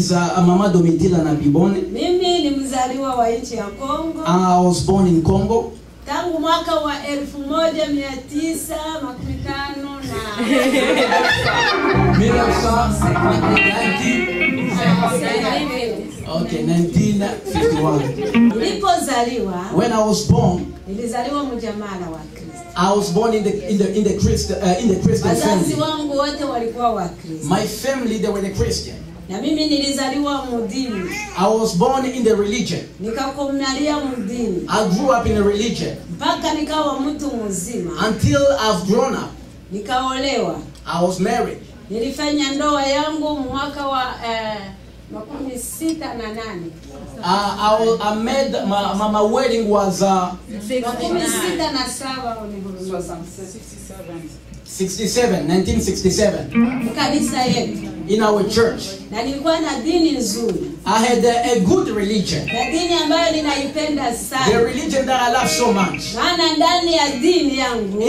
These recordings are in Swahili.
is Mama Domitila Nabibone. Mimi ni mzaliwa wa nchi ya Kongo. I was born in Congo. Tangu mwaka wa 1955 Okay, 1951. Nilipozaliwa, when I was born, nilizaliwa mjamala wa Kristo. I was born in the Christian Wazazi family. wangu wote walikuwa wa Kristo. My family, they were the Christian. Na mimi nilizaliwa mudini. I was born in the religion. Nikakomalia mudini. I grew up in a religion. Mpaka nikawa mtu mzima. Until I've grown up. Nikaolewa. I was married. Nilifanya ndoa yangu mwaka wa 68. I made my wedding was 1967. Kanisa yetu. In our church. Na nilikuwa na dini nzuri. I had a good religion. Na dini ambayo ninaipenda sana. The religion that I love so much. Maana ndani ya dini yangu,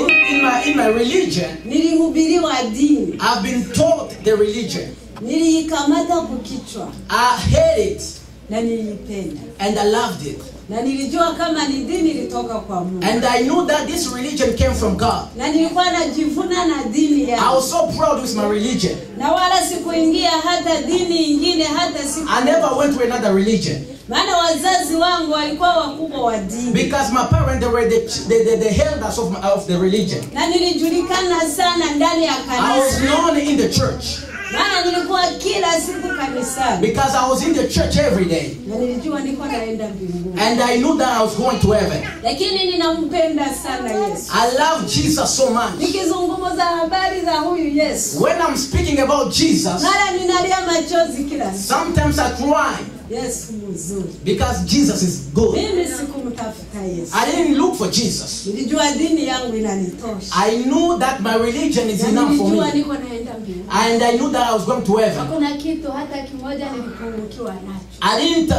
in my religion, nilihubiriwa dini. I've been taught the religion. Niliikamata kukichwa. I hate it. Na nilipenda. And I loved it. Na nilijua kama ni dini ilitoka kwa Mungu. And I knew that this religion came from God. Na nilikuwa najivuna na dini yangu. I was so proud with my religion. Na wala sikuingia hata dini nyingine hata siku. I never went to another religion. Maana wazazi wangu walikuwa wakubwa wa dini. Because my parents, they were the elders of the religion. Na nilijulikana sana ndani ya kanisa. I was known in the church. Maana nilikuwa kila siku kanisani. Because I was in the church every day. Na nilijua nilikuwa naenda mbinguni. And I knew that I was going to heaven. Lakini ninampenda sana Yesu. I love Jesus so much. Nikizungumza habari za huyu Yesu. When I'm speaking about Jesus, mara ninalia machozi kila siku. Sometimes I cry. Yesu mzuri. Because Jesus is good. Mimi sikumtafuta Yesu. I didn't look for Jesus. Nilijua dini yangu inanitosha. I knew that my religion is enough for me. Nilijua niko naenda mbinguni. And I knew that I was going to heaven. Hakuna kitu hata kimoja nilipungukiwa nacho. I didn't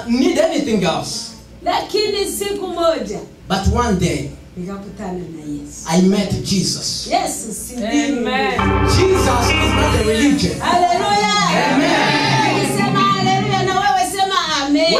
need anything else. Lakini siku moja, but one day, nikakutana na Yesu. I met Jesus. Yesu si dini. Amen. Jesus is not a religion. Hallelujah. Amen. Nikisema hallelujah na wewe sema amen.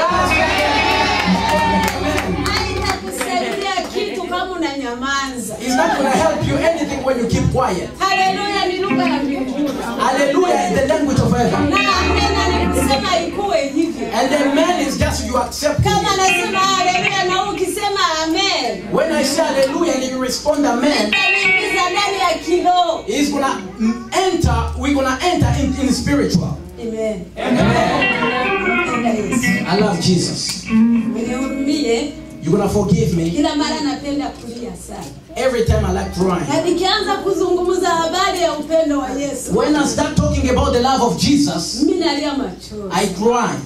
Haitakusaidia kitu kama unanyamaza. It's not going to help you anything when you keep quiet. Hallelujah ni lugha ya mbinguni. Hallelujah is the language of heaven. Na amen ni kusema ikuwe hivyo. And the amen is just you accept. Kama nasema hallelujah na ukisema amen. When I say hallelujah and you respond amen, it's gonna enter. We're gonna enter in spiritual. Amen. Amen. I love Jesus. You're gonna forgive me. Every time I like crying. When I start talking about the love of Jesus, I cry.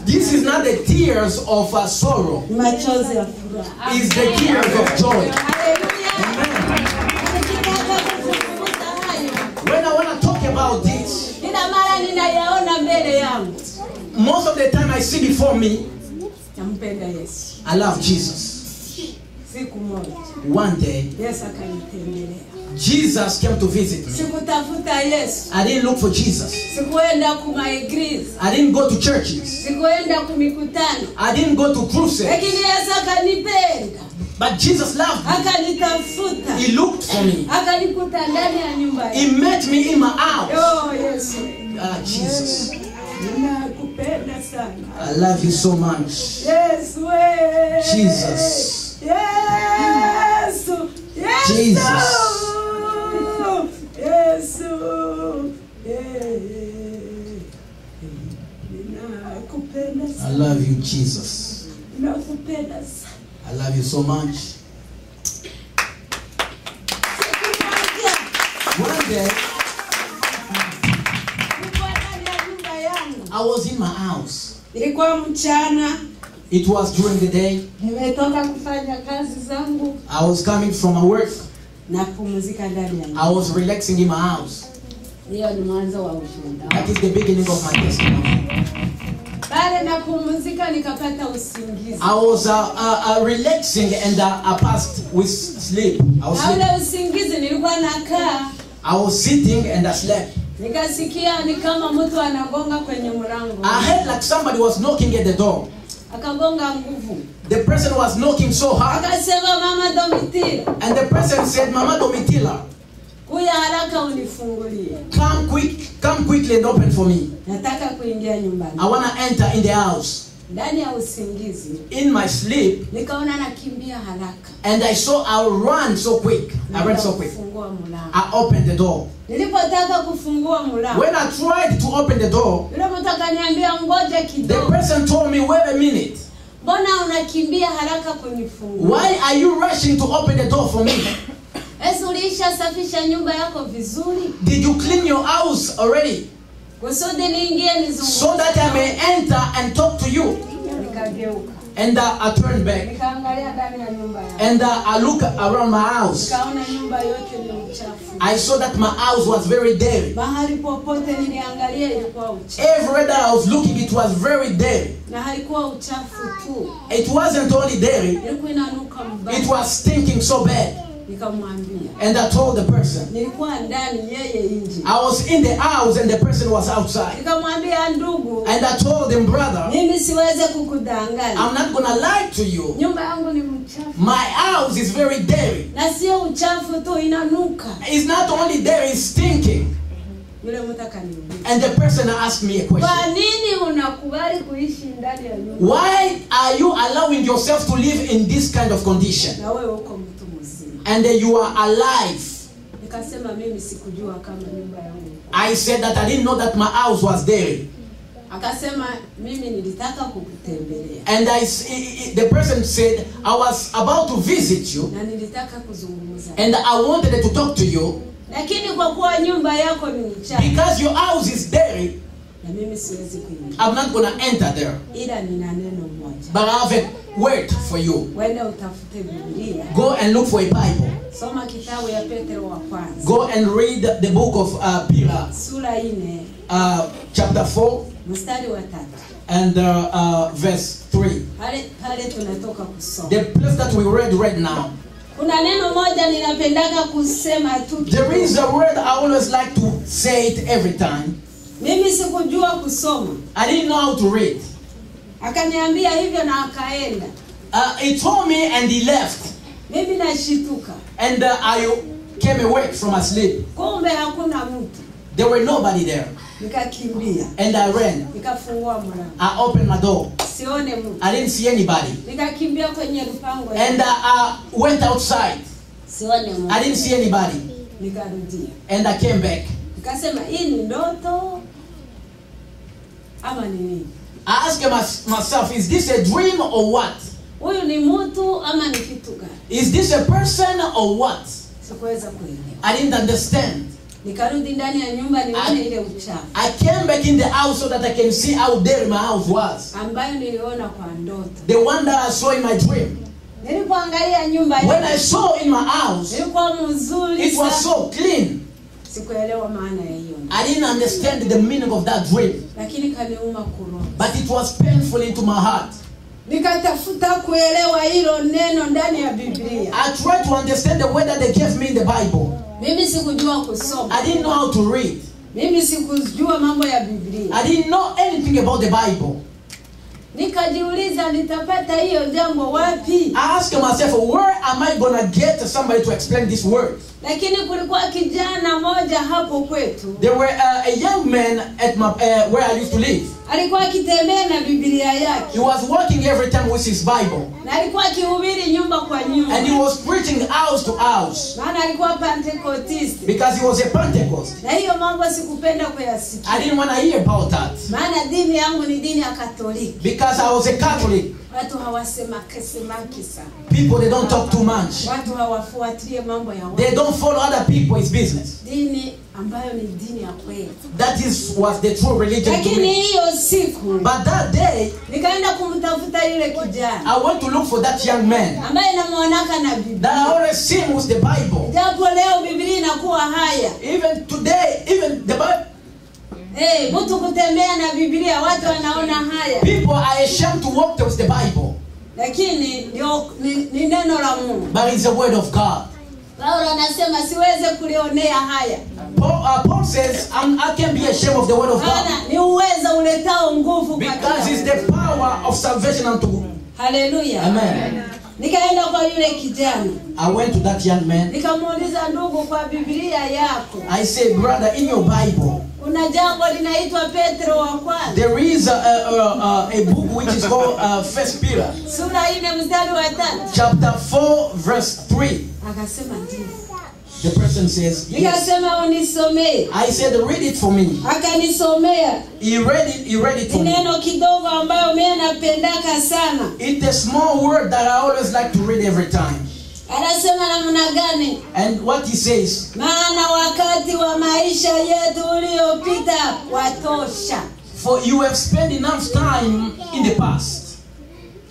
This is not the tears of sorrow. It's the tears of joy. Amen. When I want to talk about this, most of the time I see before me, I love Jesus. One day, Jesus came to visit me. I didn't look for Jesus. I didn't go to churches. I didn't go to crusades. But Jesus loved me. He looked for me. He met me in my house. Jesus. I love you so much. Jesus. Jesus. I love you, Jesus. I love you so much. One day, I was in my house. It was during the day. I was coming from my work. I was relaxing in my house. That is the beginning of my testimony. I was relaxing and I passed with sleep. I was sitting and I slept. Nikasikia ni kama mtu anagonga kwenye mlango. I heard like somebody was knocking at the door. Akagonga nguvu. The person was knocking so hard. Akasema Mama Domitila. And the person said, Mama Domitila, kuja haraka unifungulie. Come quickly and open for me. Nataka kuingia nyumbani. I want to enter in the house. Ndani ya usingizi, in my sleep, nikaona nakimbia haraka. And I saw I run so quick. I ran so quick. I opened the door. Nilipotaka kufungua mlango, when I tried to open the door, yule mtu akaniambia ngoja kidogo. The person told me, wait a minute. Mbona unakimbia haraka kunifungua? Why are you rushing to open the door for me? Ulisha safisha nyumba yako vizuri? Did you clean your house already? Kusudi niingie nizungumze. So that I may enter and talk to you. Nikageuka. And I turned back. Nikaangalia ndani ya nyumba yangu. And I looked around my house. Nikaona nyumba yote ni uchafu. I saw that my house was very dirty. Mahali popote niliangalia ilikuwa uchafu. Everywhere that I was looking, it was very dirty. Na haikuwa uchafu tu. It wasn't only dirty. Ilikuwa inanuka mbaya. It was stinking so bad. Nikamwambia. And I told the person. Nilikuwa ndani, yeye nje. I was in the house and the person was outside. Nikamwambia ndugu. And I told him, brother, mimi siweze kukudanganya. I'm not gonna lie to you. Nyumba yangu ni mchafu. My house is very dirty. Na sio uchafu tu, inanuka. It's not only dirty, it's stinking. Yule mtu akaniuliza. And the person asked me a question. Kwa nini unakubali kuishi ndani ya nyumba? Why are you allowing yourself to live in this kind of condition? Na wewe uko mtu mzima. And you are alive. Nikasema mimi sikujua kama nyumba yangu. I said that I didn't know that my house was dirty. Akasema mimi nilitaka kukutembelea. And the person said, I was about to visit you. Na nilitaka kuzungumza. And I wanted to talk to you. Lakini kwa kuwa nyumba yako ni mchafu. Because your house is dirty. Na mimi siwezi kuingia. I'm not gonna enter there. Ila nina neno moja. But I have a word for you. Wenda utafute Biblia. Go and look for a Bible. Soma kitabu ya Petro wa kwanza. Go and read the book of Peter. Sura 4. Chapter 4. Mstari wa 3. And verse 3. Pale tunatoka kusoma. The place that we read right now. Kuna neno moja ninapendaka kusema tu. There is a word I always like to say it every time. Mimi sikujua kusoma. I didn't know how to read. Akaniambia hivyo na akaenda. He told me and he left. Mimi nashituka. And I came awake from my sleep. Kumbe hakuna mtu. There were nobody there. Nikakimbia. And I ran. Nikafungua mlango. I opened my door. Sione mtu. I didn't see anybody. Nikakimbia kwenye lupango. And I went outside. Sione mtu. I didn't see anybody. Nikarudia. And I came back. Nikasema hii ni ndoto ama ni nini? I asked myself, is this a dream or what? Huyu ni mtu ama ni kitu gani? Is this a person or what? Sikuweza kuelewa. I didn't understand. Nikarudi ndani ya nyumba nione ile uchafu. I came back in the house so that I can see how dirty my house was. Ambayo niliona kwa ndoto. The one that I saw in my dream. Nilipoangalia nyumba ile. When I saw in my house, ilikuwa mzuri. It was so clean. Sikuelewa maana ya hiyo. I didn't understand the meaning of that dream. Lakini kaniuma kuroho. But it was painful into my heart. Nikatafuta kuelewa hilo neno ndani ya Biblia. I tried to understand the word that they gave me in the Bible. Mimi sikujua kusoma. I didn't know how to read. Mimi sikujua mambo ya Biblia. I didn't know anything about the Bible. Nikajiuliza nitapata hiyo jambo wapi? I asked myself, where am I gonna get somebody to explain this word? Lakini kulikuwa kijana moja hapo kwetu. There were a young man at my where I used to live. Alikuwa akitembea na Biblia yake. He was walking every time with his Bible. Na alikuwa akihubiri nyumba kwa nyumba. And he was preaching house to house. Maana alikuwa Pentecostist. Because he was a Pentecost. Na hiyo mambo sikupenda kuyasikia. I didn't want to hear about that. Maana dini yangu ni dini ya Katoliki. Because I was a Catholic. Watu hawasema kisa. People, they don't talk too much. Watu hawafuatilie mambo ya watu. They don't follow other people's business. Dini ambayo ni dini ya kweli. That was the true religion to Lakini me. hiyo siku. But that day, nikaenda kumtafuta yule kijana. I went to look for that young man. Ambaye namuonaka na Biblia. That I always see him with the Bible. Japo leo Biblia inakuwa haya. Even today, even the Bible. Mtu kutembea na Biblia watu wanaona haya. People are ashamed to walk with the Bible. Lakini ni neno la Mungu. But it's the word of God. Paulo anasema siweze kulionea haya. Paul says, I can't be ashamed of the word of God. Because it's the power of salvation unto. Hallelujah. Amen. Nikaenda kwa yule kijana. I went to that young man. Nikamuuliza, ndugu, kwa Biblia yako, I said, brother, in your Bible, kuna jambo linaitwa Petro wa kwanza. there is a book which is called 1 Peter. Sura 4 mstari wa 3. Chapter 4 verse 3. Akasema ndio. The person says, yes. Nikasema unisomee. I said, read it for me. Akanisomea. He read it for me. Neno kidogo ambayo mimi napendaka sana. It's a small word that I always like to read every time. Anasema namna gani? And what he says, maana wakati wa maisha yetu uliopita watosha. For you have spent enough time in the past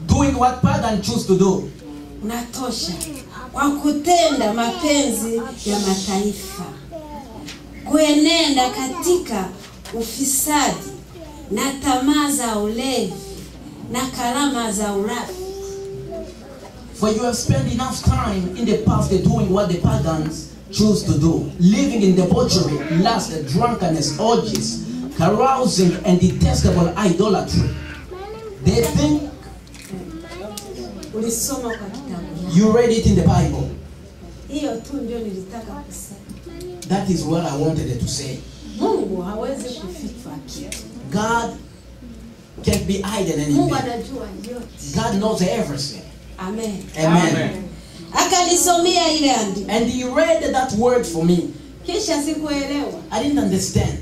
doing what pagan choose to do. Unatosha kwa kutenda mapenzi ya mataifa, kuenenda katika ufisadi na tamaa za ulevi na karama za urafi. For you have spent enough time in the past doing what the pagans choose to do, living in debauchery, lust, drunkenness, orgies, carousing, and detestable idolatry. They think you read it in the Bible. That is what I wanted to say. God can't be hidden anymore. God knows everything. Amen. Amen. Akanisomea ile andiko. And he read that word for me. Kisha sikuelewa. I didn't understand.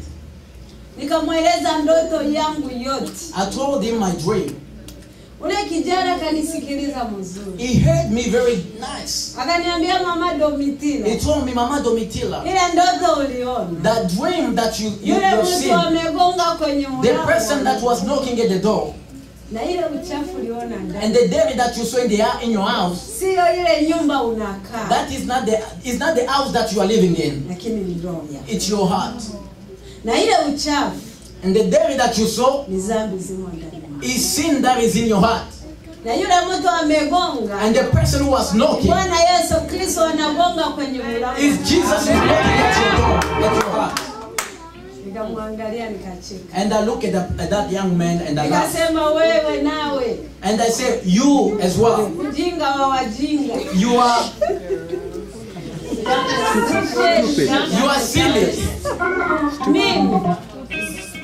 Nikamweleza ndoto yangu yote. I told him my dream. Ule kijana kanisikiliza mzuri. He heard me very nice. Akaniambia, Mama Domitila. He told me, Mama Domitila, ile ndoto uliona, that dream that you seen, the person that was knocking at the door, na ile uchafu uliona ndani, and the devil that you saw in your house, sio ile nyumba unakaa. that is not the house that you are living in. Lakini ni roho yako. It's your heart. Na ile uchafu, and the devil that you saw, ni dhambi zimo ndani, is sin that is in your heart. Na yule mtu amegonga, and the person who was knocking, Bwana Yesu Kristo anagonga kwenye mlango, is Jesus knocking at your door, at your heart. Nikamwangalia nikacheka. And I look at that young man and I laugh. Nikasema, wewe nawe. And I say, you as well. Ujinga wa wajinga. You are silly. Mimi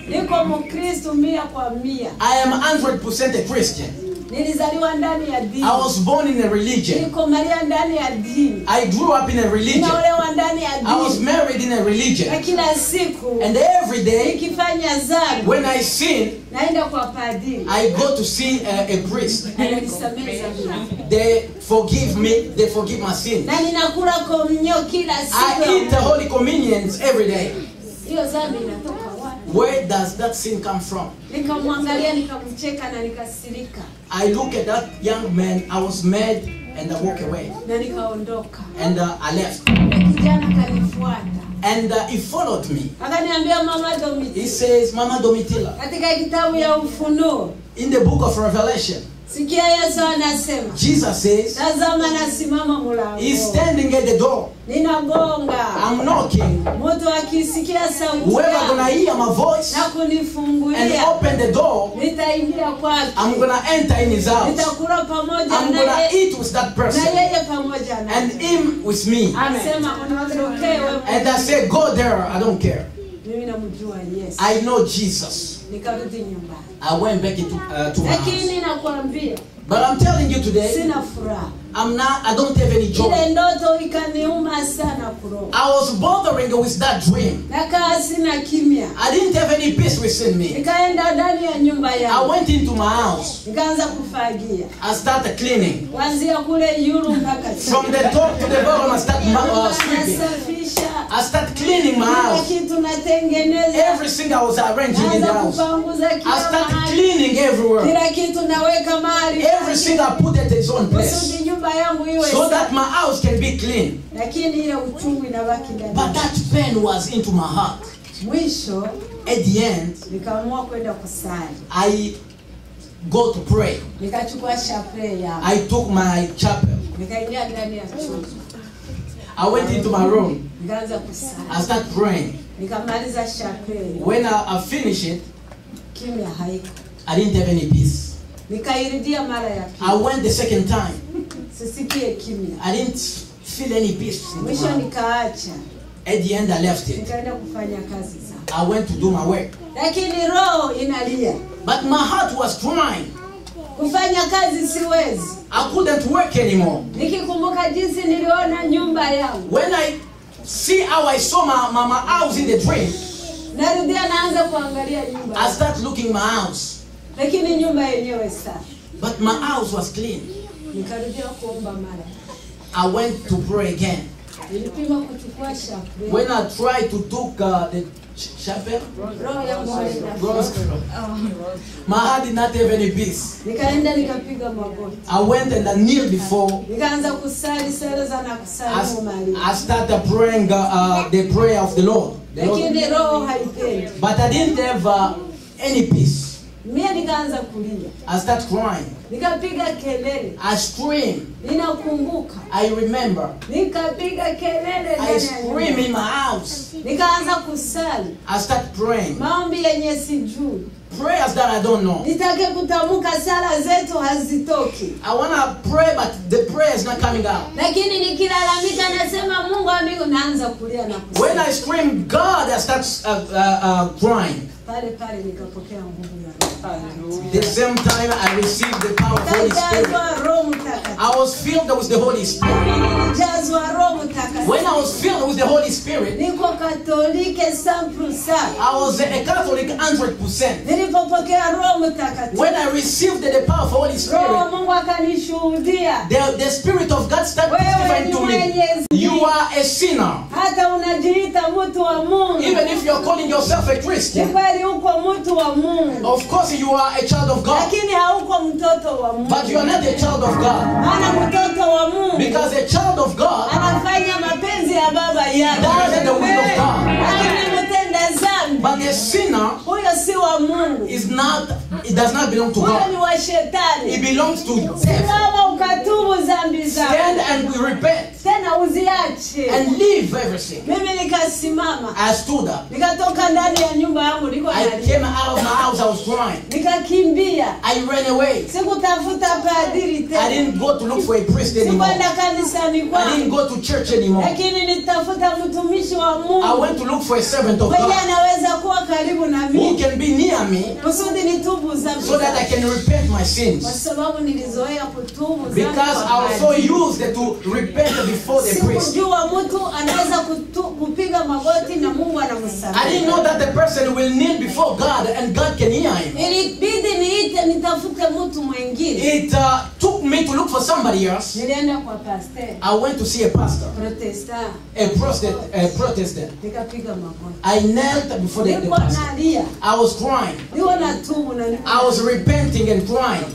niko Mkristo 100%. I am 100% a Christian. Nilizaliwa ndani ya dini. I was born in a religion. Nilikomalia ndani ya dini. I grew up in a religion. Ninaolewa ndani ya dini. I was married in a religion. Na kila siku, and every day, nikifanya dhambi, when I sin, naenda kwa padri. I go to see a priest. Ananisamehe dhambi. They forgive me. They forgive my sins. Na ninakula komunyo kila siku. I eat the Holy Communions every day. Hiyo dhambi inatoka wapi? Where does that sin come from? Nikamwangalia, nikamcheka na nikasirika. I look at that young man. I was mad and I walk away. Na nikaondoka. And I left. Kijana kanifuata. And he followed me. Akaniambia, Mama Domitila. He says, Mama Domitila. Katika kitabu ya Ufunuo, in the book of Revelation, sikia Yesu anasema, Jesus says, tazama nasimama mlango. He's standing at the door. Ninagonga. I'm knocking. Mtu akisikia sauti whoever gonna hear my voice na kunifungulia and open the door, nitaingia kwake. I'm gonna enter in his house. Nitakula pamoja I'm gonna eat with that person. Na yeye pamoja na and him with me. Anasema unaondokea wewe. And I say, go there, I don't care. Mimi namjua Yesu. I know Jesus. Nikarudi nyumbani. I went back to my house. Lakini nakwambia, but I'm telling you today, sina furaha. I don't have any joy. Ile ndoto ikaniuma sana kuroho. I was bothering with that dream. Nakaa sina kimya. I didn't have any peace within me. Nikaenda ndani ya nyumba yangu. I went into my house. Nikaanza kufagia. I started cleaning. Kuanzia kule yuru mpaka chini. From the top to the bottom, I started sweeping. I started cleaning my house. Everything I was arranging in the house. I started cleaning everywhere. Everything I put at its own place. So that my house can be clean. But that pain was into my heart. At the end, I go to pray. I took my chapel. I went into my room. Nikaanza kusali. I started praying. Nikamaliza chapeli. When I finished it, Kimya haiko. I didn't have any peace. Nikairudia mara ya pili. I went the second time. Sisikie kimya. I didn't feel any peace. Mwisho nikaacha. At the end, I left it. Nikaenda kufanya kazi zangu. I went to do my work. Lakini roho inalia. But my heart was crying. Kufanya kazi siwezi. I couldn't work anymore. Nikikumbuka jinsi niliona nyumba yangu. When I see how I saw my house in the dream, Narudia naanza kuangalia nyumba. I start looking my house. Lakini nyumba yenyewe safi. But my house was clean. Nikarudia kuomba mara. I went to pray again. Nilipima kuchukua chapeli. When I tried to took the chapel, Roho yangu haina. my heart did not have any peace. Nikaenda nikapiga magoti. I went and I kneeled before. Nikaanza kusali sala za na kusalimu Maria. I started praying the prayer of the Lord. Lakini roho haipendi. But I didn't have any peace. Mimi nikaanza kulia. I started crying. Nikapiga kelele. I screamed. Ninakumbuka. I remember. Nikapiga kelele I screamed in my house. Nikaanza kusali. I started praying. Maombi yenye sijui. Prayers that I don't know. Nitake kutamka sala zetu hazitoki. I want to pray, but the prayer is not coming out. Lakini nikilalamika nasema Mungu amigo naanza kulia na kusali. When I scream God, I start crying. Pale pale nikapokea nguvu ya Roho. The same time I received the power of the Holy Spirit. Nikajazwa Roho Mtakatifu. I was filled with the Holy Spirit. Nilijazwa Roho Mtakatifu. When I was filled with the Holy Spirit, Niko Katolike 100%. I was a Catholic 100%. Nilipopokea Roho Mtakatifu. When I received the power of the Holy Roho Spirit, Mungu akanishuhudia. the Spirit of God started testifying to me. You are a sinner. Hata unajiita mtu wa Mungu. Even if you're calling yourself a Ni Christian, kweli uko mtu wa Mungu. of course you are a child of God. Lakini hauko mtoto wa Mungu. But you are not a child of God. Maana mtoto wa Mungu Because a child of God anafanya mapenzi ya baba yake. does the will of God. Lakini mtenda dhambi, But a sinner huyo si wa Mungu. it does not belong to Huyo God. ni wa shetani. It belongs to you. Simama ukatubu dhambi zako. Stand and repent Tena uziache. and leave everything. Mimi nikasimama. I stood up. Nikatoka ndani ya nyumba yangu niko I ndani. came out of my house. I was crying. Nikakimbia. I ran away. Sikutafuta padri I tena. didn't go to look for a priest anymore. Sikwenda kanisani I didn't kwangu. go to church anymore. Lakini nitafuta mtumishi wa I Mungu. went to look for a servant of Mwenye God anaweza kuwa karibu na who mimi. can be near me Kusudi nitubu dhambi. so that I can repent my Kwa sins. sababu nilizoea kutubu dhambi. Because kwa I was so padri. used to repent before the priest. Sikujua mtu anaweza kupiga magoti na Mungu I didn't anamsamehe. know that the person will kneel before God and God can hear him. Ilibidi nitafute mtu mwingine. It took me to look for somebody else. Nilienda kwa pastor I went to see a pastor, Protestant. a Protestant. Nikapiga magoti. I knelt before the Niko pastor. nalia. I was crying. Niko natubu na I was repenting and crying.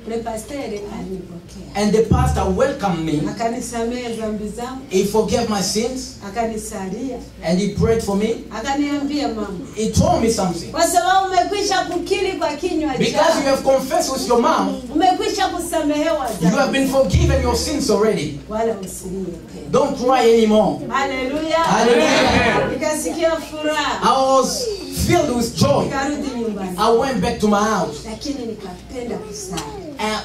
Le pastor alinipokea. And the pastor welcomed me. Akanisamehe dhambi zangu, He forgave my sins akanisalia, and he prayed for me. akaniambia mama, He told me something. kwa sababu umekwisha kukiri kwa kinywa Because you chako, have confessed with your mouth, umekwisha kusamehewa you have dhambi, been forgiven your sins already. wala usilie tena. Don't cry anymore. Haleluya. Hallelujah. Nikasikia furaha. I was filled with joy. Nikarudi nyumbani. I went back to my house. Lakini nikapenda kusali.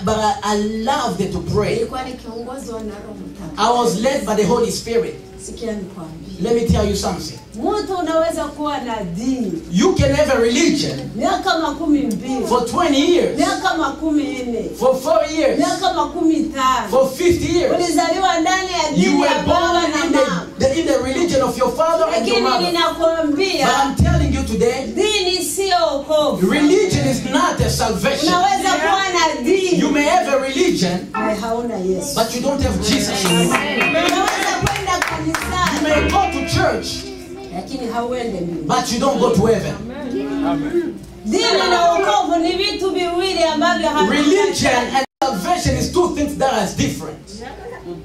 But I loved to pray. Nilikuwa nikiongozwa na Roho Mtakatifu. I was led by the Holy Spirit. Sikia nikwambie. Let me tell you something. Mtu unaweza kuwa na dini You can have a religion miaka 12, for 20 years, miaka 14, for 4 years, miaka 15. for 50 years. Ulizaliwa ndani ya You dini were ya baba born na in mama. the religion of your father and your Lakini mother. But ninakuambia I'm telling you today, dini sio wokovu. religion is not a salvation. Unaweza kuwa na dini You may have a religion, na hauna Yesu. but you don't have Jesus in you. Unaweza kwenda You kanisani may go to church, lakini hauende mbinguni. but you don't go to heaven. Dini na wokovu ni vitu viwili ambavyo Religion and salvation is two things that are different.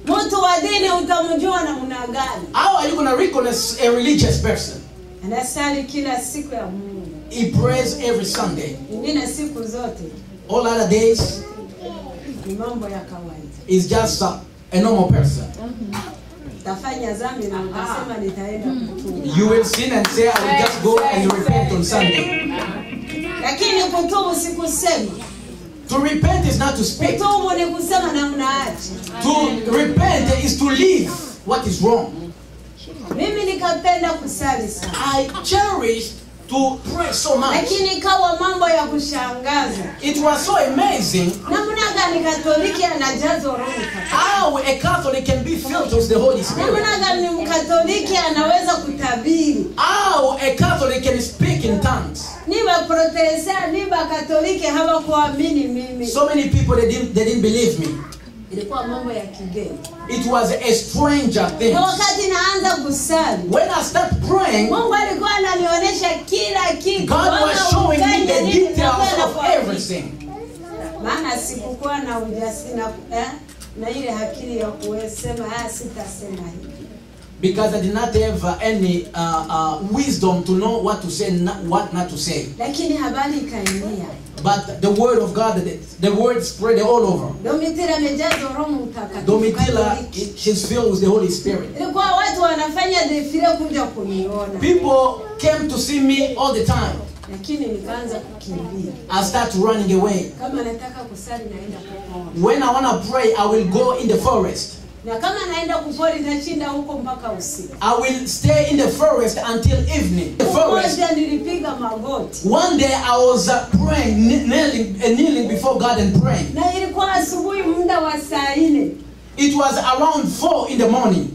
Mtu wa dini utamjua namna gani? How are you going to recognize a religious person? Anasali kila siku ya Mungu. He prays every Sunday. Ingine siku zote All other days ni mambo ya kawaida. is just a normal person. utafanya dhambi na utasema nitaenda kutubu. You will sin and say, I will just go and repent on Sunday. Lakini kutubu si kusema. To repent is not to speak. Kutubu ni kusema na mnaacha. To repent is to leave what is wrong. Mimi nikapenda kusali sana. I cherish to pray so much. Lakini kawa mambo ya kushangaza. It was so amazing Namna gani Katoliki anajazwa Roho Mtakatifu? how a Catholic can be filled with the Holy Spirit. Namna gani Mkatoliki anaweza kutabiri? How a Catholic can speak in tongues. Ni wa Protestant, ni wa Katoliki hawakuamini mimi. So many people they didn't believe me. Ilikuwa mambo ya kigeni. It was a stranger thing. Na wakati naanza kusali, When I start praying, Mungu alikuwa ananionyesha kila kitu. God was showing me the details of everything. Maana sikukuwa na ujasiri na ile akili ya kusema sitasema hivi. Because I did not have any wisdom to know what to say, what not to say. Lakini habari ikaenea. But the word of God, the word spread all over. Domitila amejazwa Roho Mtakatifu. Domitila, she's filled with the Holy Spirit. Ilikuwa watu wanafanya defile kuja kuniona. People came to see me all the time. Lakini nikaanza kukimbia. I start running away. Kama nataka kusali naenda kupona. When I want to pray, I will go in the forest. Na kama naenda kupori nitashinda huko mpaka usiku. I will stay in the forest until evening. The forest. Mmoja nilipiga magoti. One day I was praying, kneeling before God and praying. Na ilikuwa asubuhi muda wa saa 4. It was around 4 in the morning.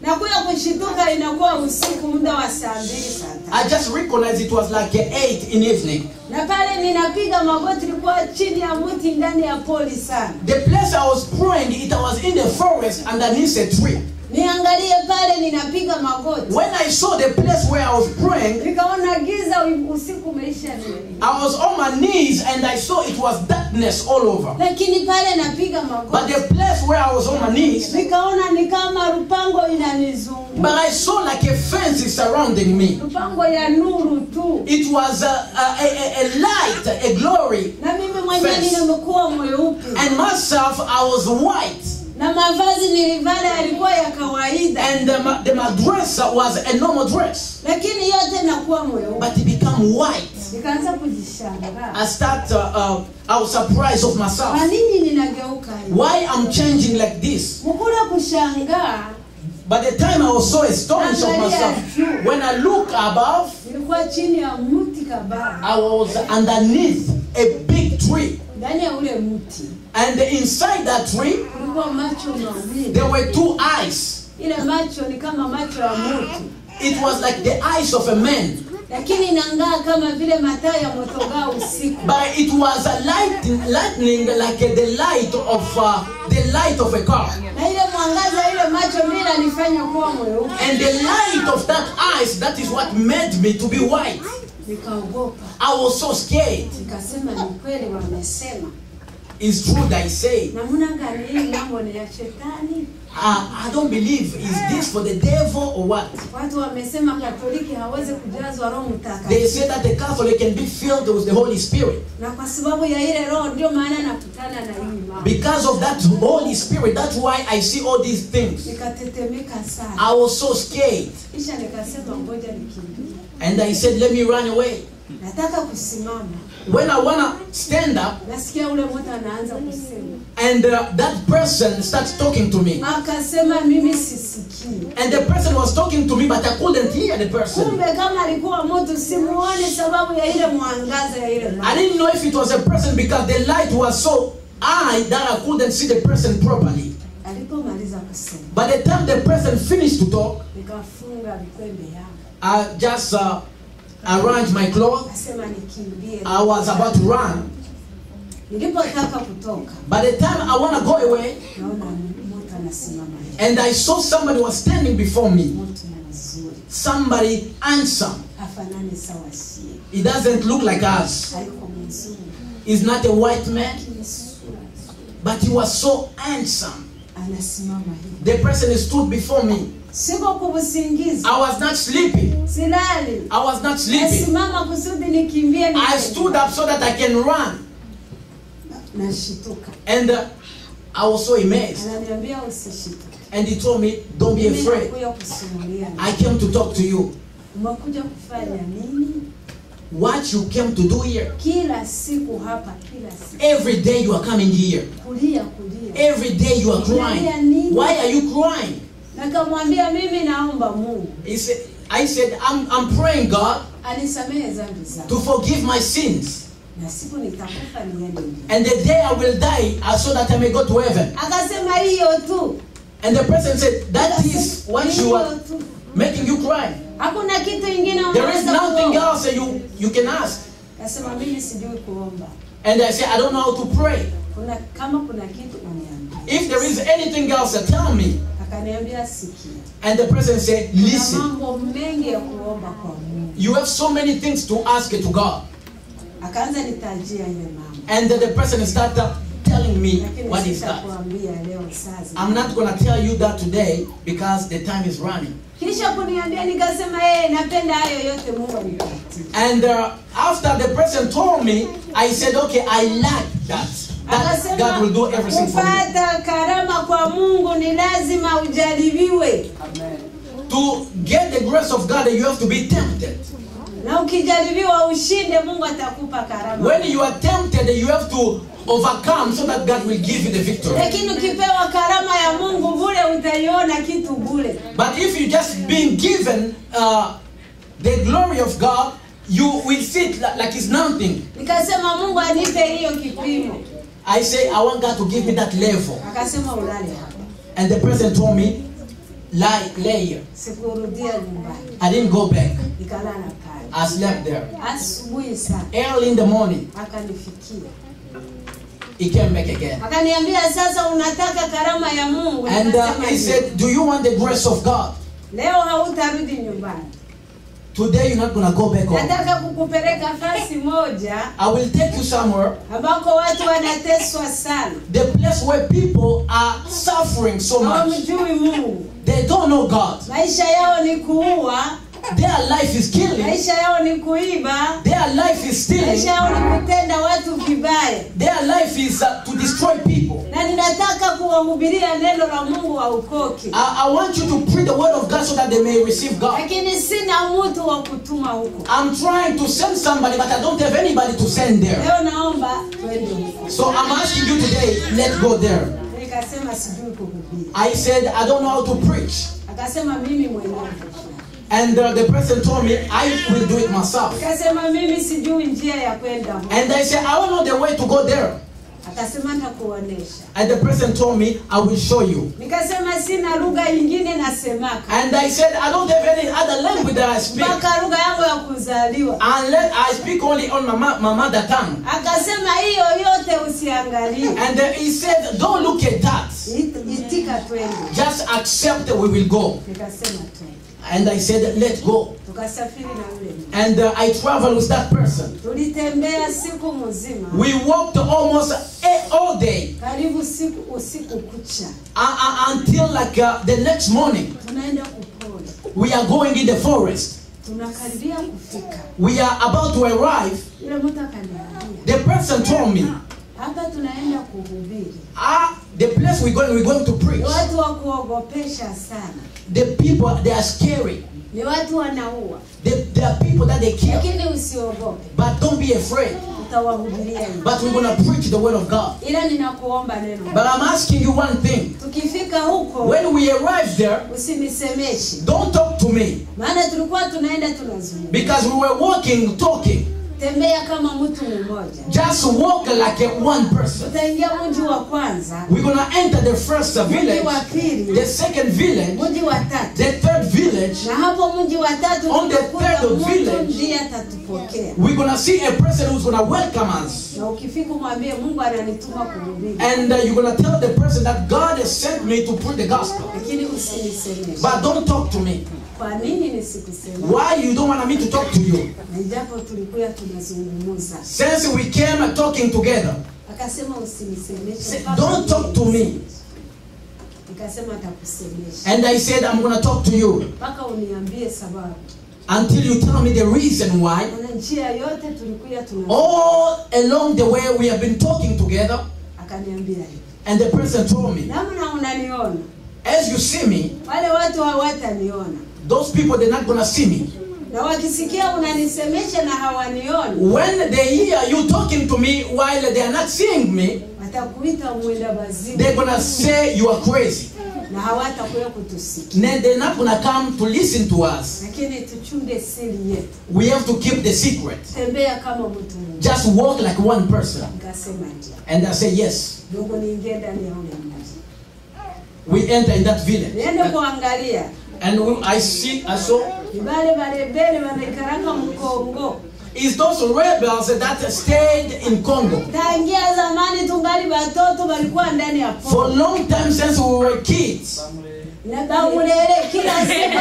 Na kuja kushituka inakuwa usiku muda wa saa 2 saa 3. I just recognized it was like 8 in the evening. Na pale ninapiga magoti ilikuwa chini ya mti ndani ya pori sana. The place I was praying, it was in the forest underneath a tree. Niangalie pale ninapiga magoti. When I saw the place where I was praying, Nikaona giza usiku umeisha nini. I was on my knees and I saw it was darkness all over. Lakini pale napiga magoti. But the place where I was on my knees, Nikaona ni kama rupango inanizunguka. but I saw like a fence is surrounding me. Rupango ya nuru tu. It was a light, a glory. Na mimi mwenyewe nimekuwa mweupe. And myself, I was white. Na mavazi nilivaa yalikuwa ya kawaida. And my dress was a normal dress. Lakini yote nakuwa mweupe. But it became white. Nikaanza kujishangaa. I was surprised of myself. Kwa nini ninageuka hivi? Why I'm changing like this? Mkula kushangaa. By the time I was so astonished of myself, when I look above, Nilikuwa chini ya mti kabisa. I was underneath a big tree. Ndani ya ule mti. And inside that tree, Kulikuwa macho mawili. there were 2 eyes. Ile macho ni kama macho ya mtu. It was like the eyes of a man. Lakini inang'aa kama vile mataa ya motogaa usiku. But it was a lightning like the light of a car. Na ile mwangaza ile macho bila nifanya kuwa mweupe. And the light of that eyes, that is what made me to be white. Nikaogopa. I was so scared. Nikasema ni kweli wamesema. It's true that I say. Namna gani hii mambo ni ya shetani? I don't believe, is this for the devil or what? Watu wamesema Katoliki hawezi kujazwa Roho Mtakatifu. They say that the Catholic can be filled with the Holy Spirit. Na kwa sababu ya ile roho ndio maana nakutana na hii mambo. Because of that Holy Spirit, that's why I see all these things. Nikatetemeka sana. I was so scared. Kisha nikasema ngoja nikimbie. And I said, let me run away. Nataka kusimama. When I want to stand up, Nasikia ule mtu anaanza kusema. and that person starts talking to me. Akasema mimi sisikii. And the person was talking to me, but I couldn't hear the person. Kumbe kama alikuwa mtu simuone sababu ya ile mwangaza ya ile macho. I didn't know if it was a person because the light was so high that I couldn't see the person properly. Alipomaliza kusema. By the time the person finished to talk, Nikafunga vikwembe yangu. I just arranged my clothes. Akasema nikimbie. I was about to run. Nilipotaka kutoka. By the time I want to go away, Naona mtu anasimama. and I saw somebody was standing before me. Mtu mzuri. Somebody handsome. Afanane sawa sie. He doesn't look like us. Haiko mzuri. He's not a white man, Lakini sura. but he was so handsome. Anasimama hivi. The person stood before me. Siko kubusingizi. I was not sleeping. Silali. I was not sleeping. Nasimama kusudi nikimbie. I stood up so that I can run. Nashituka. And I was so amazed. Ananiambia usishike. And he told me, don't be afraid. I came to talk to you. Umekuja kufanya nini? What you came to do here. Kila siku hapa, kila siku. Every day you are coming here. Kulia. Every day you are crying. Why are you crying? Nakamwambia mimi naomba Mungu. I said, I'm praying God anisamehe dhambi zangu. To forgive my sins. Na siku nitakufa niende. And the day I will die, so that I may go to heaven. Akasema hiyo tu. And the person said, that is what you are making you cry. Hakuna kitu kingine. There is nothing else you can ask. Akasema mimi sijui kuomba. And I said, I don't know how to pray. Kama kuna kitu uniambie. If there is anything else, tell me. Akaniambia sikia. And the person said, listen. Mambo mengi ya kuomba kwa Mungu. You have so many things to ask to God. Akaanza nitajia ile mambo. And the person started telling me what is that. I'm not going to tell you that today because the time is running. Kisha kuniambia nikasema napenda hayo yote Mungu anipatie. And after the person told me, I said, okay, I like that. That God will do everything for me. Kupata karama kwa Mungu ni lazima ujaribiwe. Amen. To get the grace of God, you have to be tempted. Na ukijaribiwa ushinde, Mungu atakupa karama. When you are tempted, you have to overcome so that God will give you the victory. Lakini ukipewa karama ya Mungu bure utaiona kitu bure. But if you just being given the glory of God, you will see it like it's nothing. Nikasema Mungu anipe hiyo kipimo. I say I want God to give me that level. Akasema ulale hapa. And the person told me, lay here. Sikurudia nyumbani. I didn't go back. Nikalala pale. I slept there. Asubuhi sana. Early in the morning. Akanifikia. He came back again. Akaniambia sasa unataka karama ya Mungu. And he said, do you want the grace of God? Leo hautarudi nyumbani. Today you're not going to go back home. Nataka kukupeleka fasi moja. I will take you somewhere. Ambako watu wanateswa sana. The place where people are suffering so much. Hawamjui Mungu. They don't know God. Maisha yao ni kuua. Their life is killing. Maisha yao ni kuiba. Their life is stealing. Maisha yao ni kutenda watu vibaya. Their life is to destroy people. Na ninataka kuwahubiria neno la Mungu waokoke. I want you to preach the word of God so that they may receive God. Lakini sina mtu wa kutuma huko. I'm trying to send somebody, but I don't have anybody to send there. Leo naomba twende huko. So I'm asking you today, let's go there. Nikasema sijui kuhubiri. I said, I don't know how to preach. Akasema mimi mwenyewe. And the person told me, I will do it myself. Akasema mimi sijui njia ya kwenda huko. And I said, I don't know the way to go there. Akasema nitakuonesha. And the person told me, I will show you. Nikasema sina lugha nyingine nasemaka. And I said, I don't have any other language that I speak. Mpaka lugha yangu ya kuzaliwa. Unless I speak only on my mother tongue. Akasema hiyo yote usiangalie. And he said, don't look at that. Itika twende. Just accept that we will go. Nikasema twende. And I said, let's go. Tukasafiri na yule. And I traveled with that person. Tulitembea siku mzima. We walked almost all day. Karibu usiku kucha. Until like the next morning. Tunaenda kupona. We are going in the forest. Tunakaribia kufika. We are about to arrive. Yule mtu akaniambia. The person told me. Hapa tunaenda kuhubiri. The place we're going to preach. Watu wa kuogopesha sana. The people, they are scary. Ni watu wanaua. There are people that they kill. Lakini usiogope. But don't be afraid. Utawahubiria. But we're going to preach the word of God. Ila ninakuomba neno. But I'm asking you one thing. Tukifika huko. When we arrive there, usinisemeshe. don't talk to me. Maana tulikuwa tunaenda tunazungumza. Because we were walking, talking. Tembea kama mtu mmoja. Just walk like one person. Utaingia mji wa kwanza. We're going to enter the first village. Mji wa pili. The second village. Mji wa tatu. The third village. Na hapo mji wa tatu on the third village, ndiye atatupokea. we're going to see a person who's going to welcome us. Na ukifika mwambie Mungu ananituma kuhubiri. And you're going to tell the person that God has sent me to preach the gospel. Lakini usinisemeshe. But don't talk to me. Kwa nini nisikuseme? Why you don't want me to talk to you? Na japo tulikuwa tunazungumza. Since we came talking together. Akasema usinisemeshe. Don't talk to me. Nikasema atakusemesha. And I said I'm going to talk to you. Mpaka uniambie sababu. Until you tell me the reason why. Na njia yote tulikuwa all along the way we have been talking together. Akaniambia hivi. And the person told me, namna unaniona, as you see me, wale watu hawataniona. those people, they're not going to see me. Na wakisikia unanisemesha na hawanioni, When they hear you talking to me while they are not seeing me, watakuita mwenda bazimu. they're going to say you are crazy. Na hawatakuja kutusikia. They're not going to come to listen to us. Lakini tuchunge siri yetu. We have to keep the secret. Tembea kama mtu mmoja. Just walk like one person. Nikasema ndio. And I say yes. Ndugu niingie ndani ya ule mji. We enter in that village. Niende kuangalia. And I saw Ibale barebele wanaikaranga Mkongo. is those rebels that stayed in Congo. Tangia zamani tungali watoto walikuwa ndani ya For a long time since we were kids. Na baulele kila siku.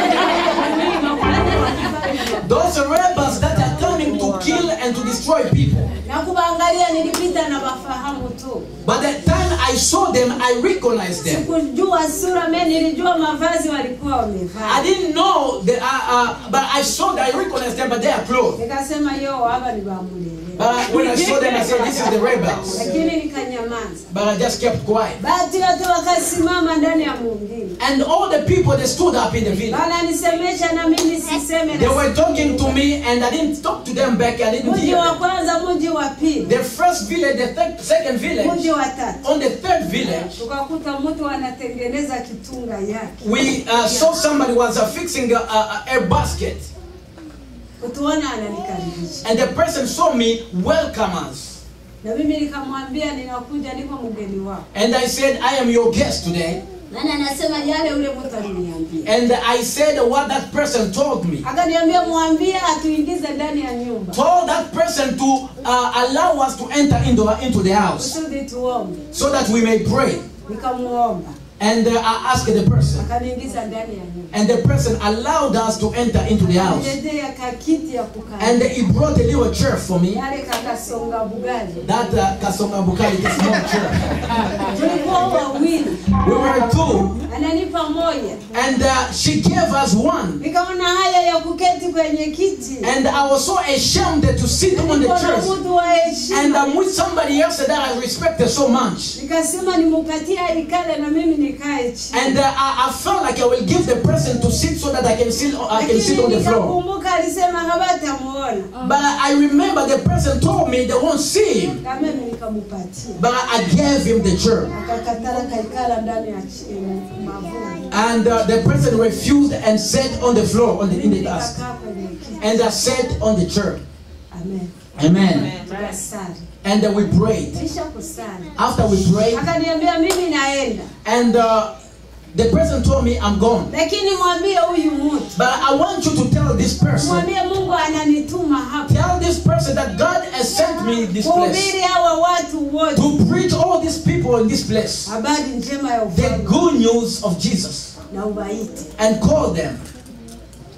Those rebels that are coming to kill and to destroy people. Na kuangalia nilipita na wafahamu tu. But the time I saw them, I recognized them. Sikujua sura, mimi nilijua mavazi walikuwa wamevaa. I didn't know, but I saw that I recognized them, but they are clothes. Nikasema yo hapa ni bamulele. But when I saw them, I said, this is the rebels. Lakini nikanyamaza. But I just kept quiet. Basi watu wakasimama ndani ya mwingine. And all the people, they stood up in the village. Bana nisemesha na mimi siseme. They were talking to me, and I didn't talk to them back. I didn't Mji hear wa them. kwanza, mji wa pili. The first village, the second village. Mji wa tatu. On the third village, Tukakuta mtu anatengeneza kitunga yake. we saw somebody was fixing a basket. Kutuona ananikaribisha. And the person saw me, welcome us. Na mimi nikamwambia ninakuja, niko mgeni wako. And I said, I am your guest today. Nani anasema yale ule mtu aliniambia. And I said what that person told me. Akaniambia mwambie atuingize ndani ya nyumba. Told that person to allow us to enter into the house. Kusudi tuombe. So that we may pray. Nikamuomba. And I asked the person. Akaniingiza ndani ya nyumba. And the person allowed us to enter into the house. Niletea kakiti ya kukaa. And he brought a little chair for me. Yale kakasonga bugali. That kasonga bukali, the small chair. Tulikuwa wawili. We were two. Ananipa moja. And she gave us one. Nikaona haya ya kuketi kwenye kiti. And I was so ashamed to sit on the chair. Mtu wa heshima. And I'm with somebody else that I respected so much. Nikasema nimupatia ikale na mimi nikae chini. And I felt like I will give the person to sit so that I can sit on the floor. Nikakumbuka alisema hawatamuona. But I remember the person told me they won't see him. Kama mimi nikamupatia. But I gave him the chair. Akakatala kaikala ndani ya mavuni. And the person refused and sat on the floor in the desk. And I sat on the chair. Amen. Amen. Tukasali. And we prayed. Kisha kusali. After we prayed, Akaniambia mimi naenda. and the person told me I'm gone. Lakini mwambie huyu mtu. But I want you to tell this person. Mwambie Mungu ananituma hapa. Tell this person that God has sent me this place. Kuhubiri hawa watu wote. To preach all these people in this place. Habari njema ya The ufalme. good news of Jesus. Na ubaite. And call them.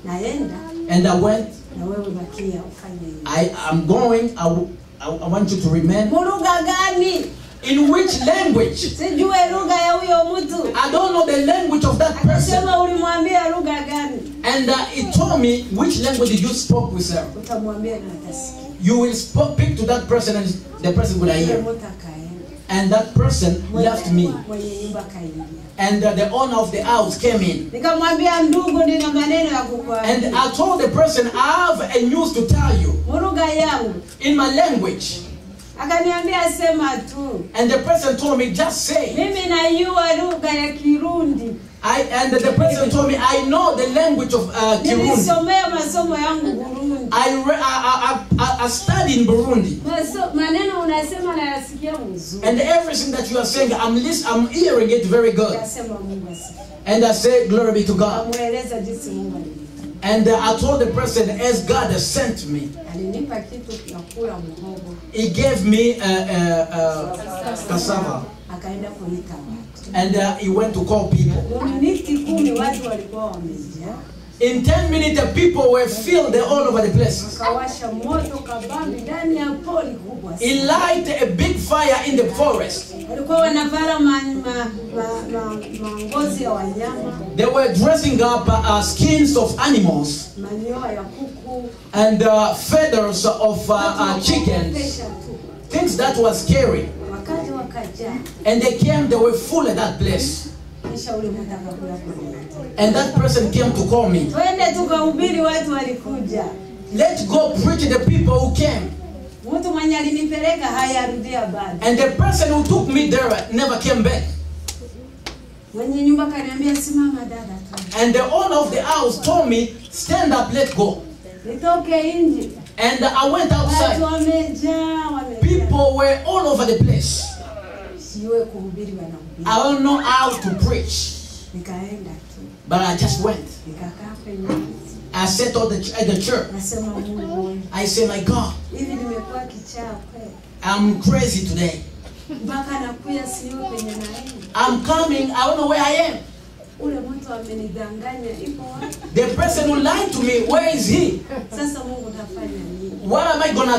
Naenda. And I went. Na wewe bakia ufanye hivi. I am going. I want you to remain. Lugha gani? In which language? Sijue lugha ya huyo mtu. I don't know the language of that person. Akasema ulimwambia lugha gani? And he told me, which language did you spoke with her? Utamwambia na atasikia. You will speak to that person and the person will hear. And that person left me. Mwenye nyumba kaingia. And the owner of the house came in. Nikamwambia ndugu, nina maneno ya kukuambia. And I told the person, I have a news to tell you. Lugha yangu. In my language. Akaniambia sema tu. And the person told me, just say. Mimi najua lugha ya Kirundi. And the person told me, I know the language of Kirundi. Nilisomea masomo yangu Burundi. I studied in Burundi. Maneno unasema na yasikia mzuri. And everything that you are saying, I'm hearing it very good. Akasema Mungu asifiwe. And I said, glory be to God. Amueleza jinsi Mungu alivyo. And I told the person, as God has sent me, Alinipa kitu ya kula mhogo. He gave me cassava. Akaenda kuita watu. And he went to call people. Miniti 10 watu walikuwa wamejaa. In 10 minutes, the people were filled all over the place. Akawasha moto kabambi ndani ya pori kubwa. He lighted a big fire in the forest. Walikuwa wanavaa mangozi ya wanyama. They were dressing up skins of animals. Manyoya ya kuku. And feathers of chickens. Things that was scary. Wakaja wakajaa. And they came, they were full at that place. Kisha ule mtu akakuja kuniita. And that person came to call me. Twende tukahubiri, watu walikuja. Let's go preach to the people who came. Mtu mwenye alinipeleka hayarudia bado. And the person who took me there never came back. Mwenye nyumba kaniambia simama dada tu. And the owner of the house told me, stand up, let's go. Nitoke nje. And I went Watu outside. wamejaa. People were all over the place. Siwe kuhubiri wanahubiri. I don't know how to preach. Nikaenda tu. But I just went. Nikakaa kwenye. I sat at the church. Nasema Mungu. I said, my God, Hivi nimekuwa kichaa kweli. I'm crazy today. Mpaka nakuya sio penye naenda. I'm coming, I don't know where I am. Ule mtu amenidanganya ipo wapi? The person who lied to me, where is he? Sasa Mungu utafanya nini? What am I gonna do?